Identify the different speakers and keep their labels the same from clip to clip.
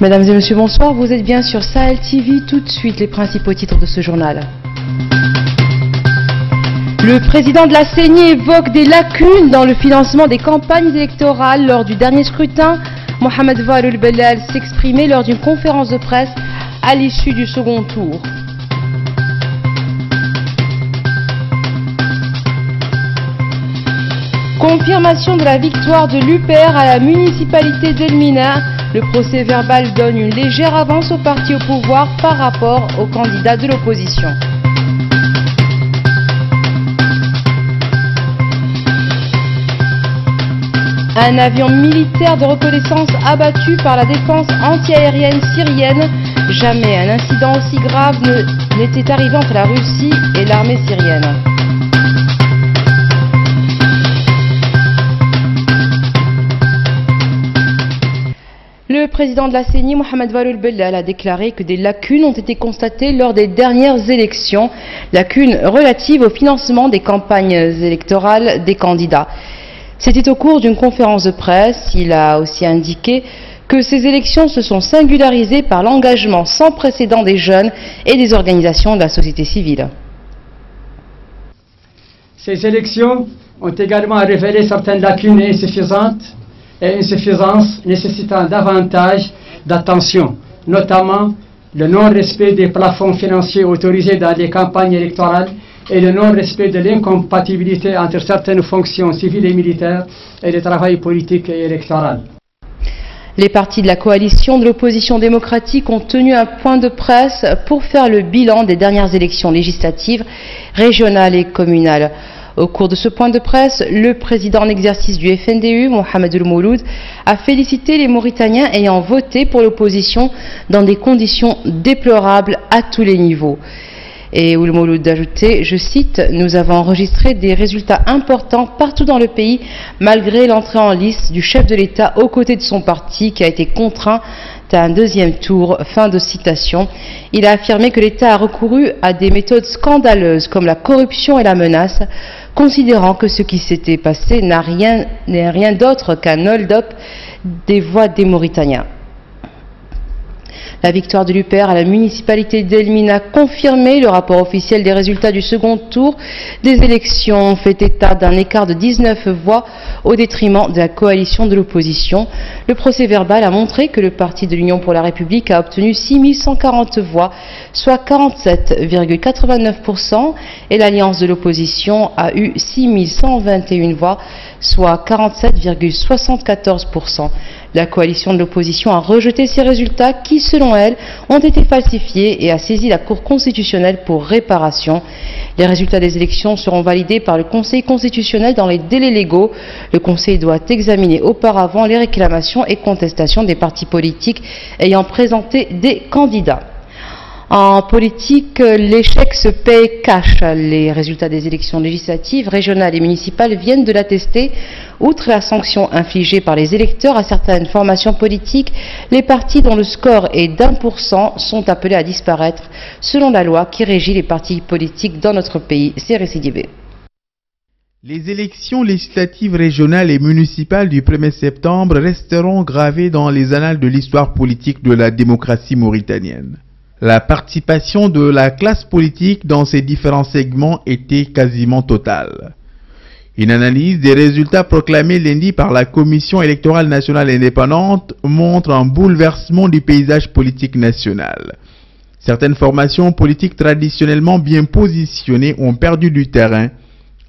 Speaker 1: Mesdames et messieurs, bonsoir. Vous êtes bien sur Sahel TV. Tout de suite, les principaux titres de ce journal. Le président de la CENI évoque des lacunes dans le financement des campagnes électorales. Lors du dernier scrutin, Mohamed Wael Bellal s'exprimait lors d'une conférence de presse à l'issue du second tour. Confirmation de la victoire de l'UPR à la municipalité d'Elmina. Le procès verbal donne une légère avance au parti au pouvoir par rapport aux candidats de l'opposition. Un avion militaire de reconnaissance abattu par la défense antiaérienne syrienne. Jamais un incident aussi grave n'était arrivé entre la Russie et l'armée syrienne. Le président de la CENI, Mohamed Wael Bellal, a déclaré que des lacunes ont été constatées lors des dernières élections, lacunes relatives au financement des campagnes électorales des candidats. C'était au cours d'une conférence de presse. Il a aussi indiqué que ces élections se sont singularisées par l'engagement sans précédent des jeunes et des organisations de la société civile.
Speaker 2: Ces élections ont également révélé certaines lacunes et insuffisances nécessitant davantage d'attention, notamment le non-respect des plafonds financiers autorisés dans les campagnes électorales et le non-respect de l'incompatibilité entre certaines fonctions civiles et militaires et le travail politique et électoral.
Speaker 1: Les partis de la coalition de l'opposition démocratique ont tenu un point de presse pour faire le bilan des dernières élections législatives, régionales et communales. Au cours de ce point de presse, le président en exercice du FNDU, Mohamed El Mouloud, a félicité les Mauritaniens ayant voté pour l'opposition dans des conditions déplorables à tous les niveaux. Et El Mouloud d'ajouter, je cite, « Nous avons enregistré des résultats importants partout dans le pays, malgré l'entrée en lice du chef de l'État aux côtés de son parti qui a été contraint à un deuxième tour ». Fin de citation. Il a affirmé que l'État a recouru à des méthodes scandaleuses comme la corruption et la menace, considérant que ce qui s'était passé n'est rien d'autre qu'un hold-up des voix des Mauritaniens. La victoire de l'UPR à la municipalité d'Elmina a confirmé. Le rapport officiel des résultats du second tour des élections fait état d'un écart de 19 voix au détriment de la coalition de l'opposition. Le procès verbal a montré que le parti de l'Union pour la République a obtenu 6140 voix, soit 47,89%, et l'alliance de l'opposition a eu 6121 voix, soit 47,74%. La coalition de l'opposition a rejeté ces résultats qui, selon elle, ont été falsifiés et a saisi la Cour constitutionnelle pour réparation. Les résultats des élections seront validés par le Conseil constitutionnel dans les délais légaux. Le Conseil doit examiner auparavant les réclamations et contestations des partis politiques ayant présenté des candidats. En politique, l'échec se paye cash. Les résultats des élections législatives, régionales et municipales viennent de l'attester. Outre la sanction infligée par les électeurs à certaines formations politiques, les partis dont le score est d'1% sont appelés à disparaître, selon la loi qui régit les partis politiques dans notre pays. C'est récidivé.
Speaker 3: Les élections législatives régionales et municipales du 1er septembre resteront gravées dans les annales de l'histoire politique de la démocratie mauritanienne. La participation de la classe politique dans ces différents segments était quasiment totale. Une analyse des résultats proclamés lundi par la Commission électorale nationale indépendante montre un bouleversement du paysage politique national. Certaines formations politiques traditionnellement bien positionnées ont perdu du terrain,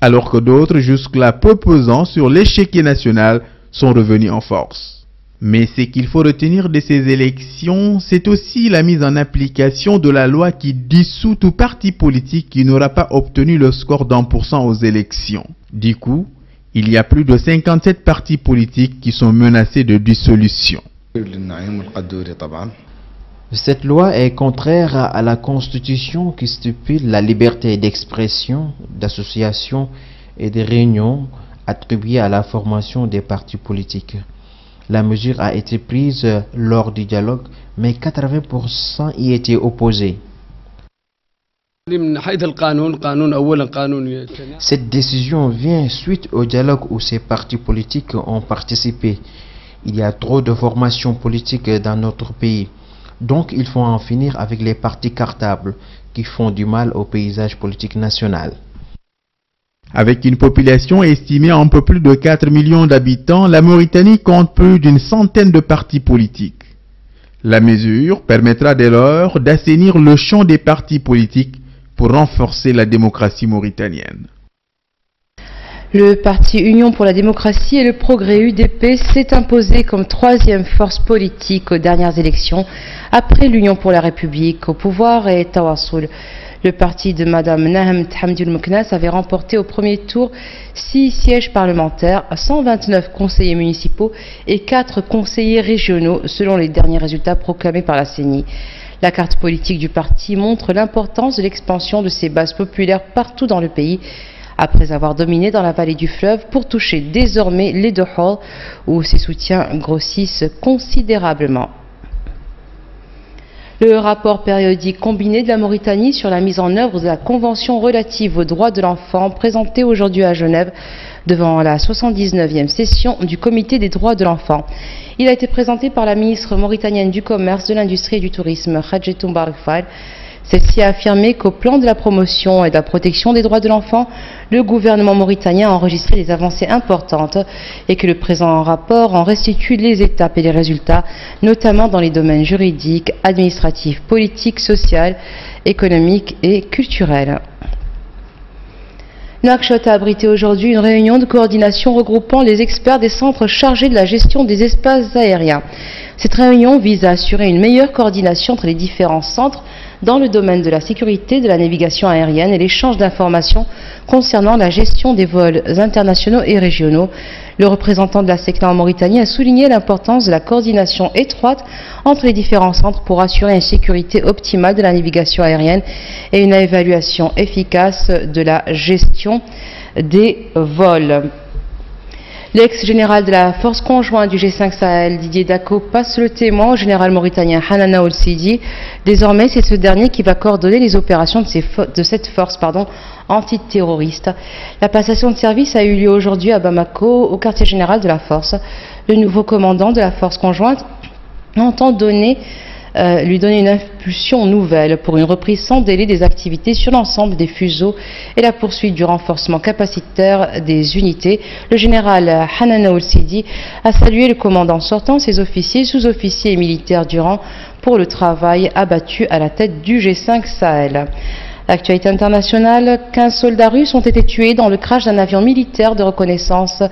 Speaker 3: alors que d'autres, jusque-là peu pesants sur l'échiquier national, sont revenus en force. Mais ce qu'il faut retenir de ces élections, c'est aussi la mise en application de la loi qui dissout tout parti politique qui n'aura pas obtenu le score d'1% aux élections. Du coup, il y a plus de 57 partis politiques qui sont menacés de dissolution.
Speaker 4: Cette loi est contraire à la Constitution qui stipule la liberté d'expression, d'association et de réunion attribuée à la formation des partis politiques. La mesure a été prise lors du dialogue, mais 80% y étaient opposés. Cette décision vient suite au dialogue où ces partis politiques ont participé. Il y a trop de formations politiques dans notre pays. Donc il faut en finir avec les partis cartables qui font du mal au paysage politique national.
Speaker 3: Avec une population estimée à un peu plus de 4 millions d'habitants, la Mauritanie compte plus d'une centaine de partis politiques. La mesure permettra dès lors d'assainir le champ des partis politiques pour renforcer la démocratie mauritanienne.
Speaker 1: Le parti Union pour la démocratie et le progrès UDP s'est imposé comme troisième force politique aux dernières élections, après l'Union pour la République au pouvoir et Tawassoul. Le parti de Mme Nahem Thamdioul Mouknas avait remporté au premier tour 6 sièges parlementaires, 129 conseillers municipaux et 4 conseillers régionaux, selon les derniers résultats proclamés par la CENI. La carte politique du parti montre l'importance de l'expansion de ses bases populaires partout dans le pays, après avoir dominé dans la vallée du fleuve pour toucher désormais les Dohol, où ses soutiens grossissent considérablement. Le rapport périodique combiné de la Mauritanie sur la mise en œuvre de la Convention relative aux droits de l'enfant, présenté aujourd'hui à Genève devant la 79e session du Comité des droits de l'enfant. Il a été présenté par la ministre mauritanienne du Commerce, de l'Industrie et du Tourisme, Khadjetou Mbarek. Celle-ci a affirmé qu'au plan de la promotion et de la protection des droits de l'enfant, le gouvernement mauritanien a enregistré des avancées importantes et que le présent rapport en restitue les étapes et les résultats, notamment dans les domaines juridiques, administratifs, politiques, sociaux, économiques et culturels. Nouakchott a abrité aujourd'hui une réunion de coordination regroupant les experts des centres chargés de la gestion des espaces aériens. Cette réunion vise à assurer une meilleure coordination entre les différents centres dans le domaine de la sécurité, de la navigation aérienne et l'échange d'informations concernant la gestion des vols internationaux et régionaux. Le représentant de la SECNA en Mauritanie a souligné l'importance de la coordination étroite entre les différents centres pour assurer une sécurité optimale de la navigation aérienne et une évaluation efficace de la gestion des vols. L'ex-général de la force conjointe du G5 Sahel, Didier Dako, passe le témoin au général mauritanien Hanana Ould-Sidi. Désormais, c'est ce dernier qui va coordonner les opérations de cette force antiterroriste. La passation de service a eu lieu aujourd'hui à Bamako, au quartier général de la force. Le nouveau commandant de la force conjointe entend lui donner une impulsion nouvelle pour une reprise sans délai des activités sur l'ensemble des fuseaux et la poursuite du renforcement capacitaire des unités. Le général Hanana Ould-Sidi a salué le commandant sortant, ses officiers, sous-officiers et militaires du rang pour le travail abattu à la tête du G5 Sahel. Actualité internationale, 15 soldats russes ont été tués dans le crash d'un avion militaire de reconnaissance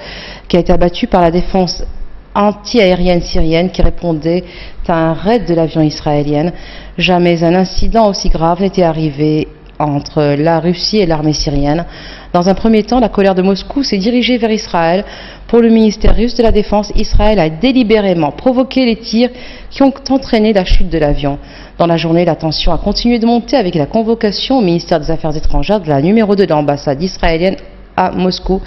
Speaker 1: qui a été abattu par la défense anti-aérienne syrienne qui répondait à un raid de l'avion israélienne. Jamais un incident aussi grave n'était arrivé entre la Russie et l'armée syrienne. Dans un premier temps, la colère de Moscou s'est dirigée vers Israël. Pour le ministère russe de la Défense, Israël a délibérément provoqué les tirs qui ont entraîné la chute de l'avion. Dans la journée, la tension a continué de monter avec la convocation au ministère des Affaires étrangères de la numéro 2 de l'ambassade israélienne à Moscou.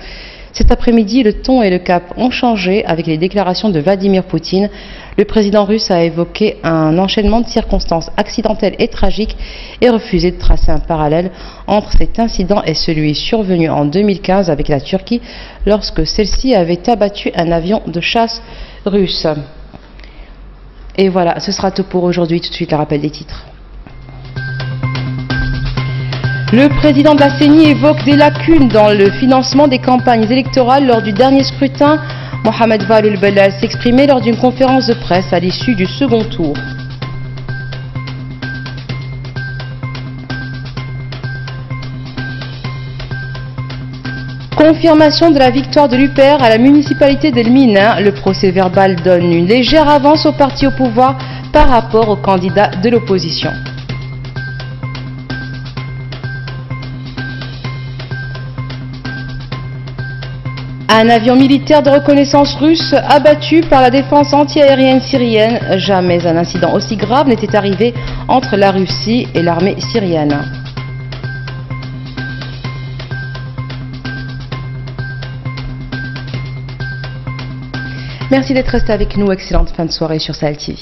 Speaker 1: Cet après-midi, le ton et le cap ont changé avec les déclarations de Vladimir Poutine. Le président russe a évoqué un enchaînement de circonstances accidentelles et tragiques et refusé de tracer un parallèle entre cet incident et celui survenu en 2015 avec la Turquie lorsque celle-ci avait abattu un avion de chasse russe. Et voilà, ce sera tout pour aujourd'hui. Tout de suite, le rappel des titres. Le président de la CENI évoque des lacunes dans le financement des campagnes électorales lors du dernier scrutin. Mohamed Valul Belal s'exprimait lors d'une conférence de presse à l'issue du second tour. Confirmation de la victoire de l'UPR à la municipalité d'El Mina. Le procès verbal donne une légère avance au parti au pouvoir par rapport aux candidats de l'opposition. Un avion militaire de reconnaissance russe abattu par la défense anti-aérienne syrienne. Jamais un incident aussi grave n'était arrivé entre la Russie et l'armée syrienne. Merci d'être resté avec nous. Excellente fin de soirée sur Sahel TV.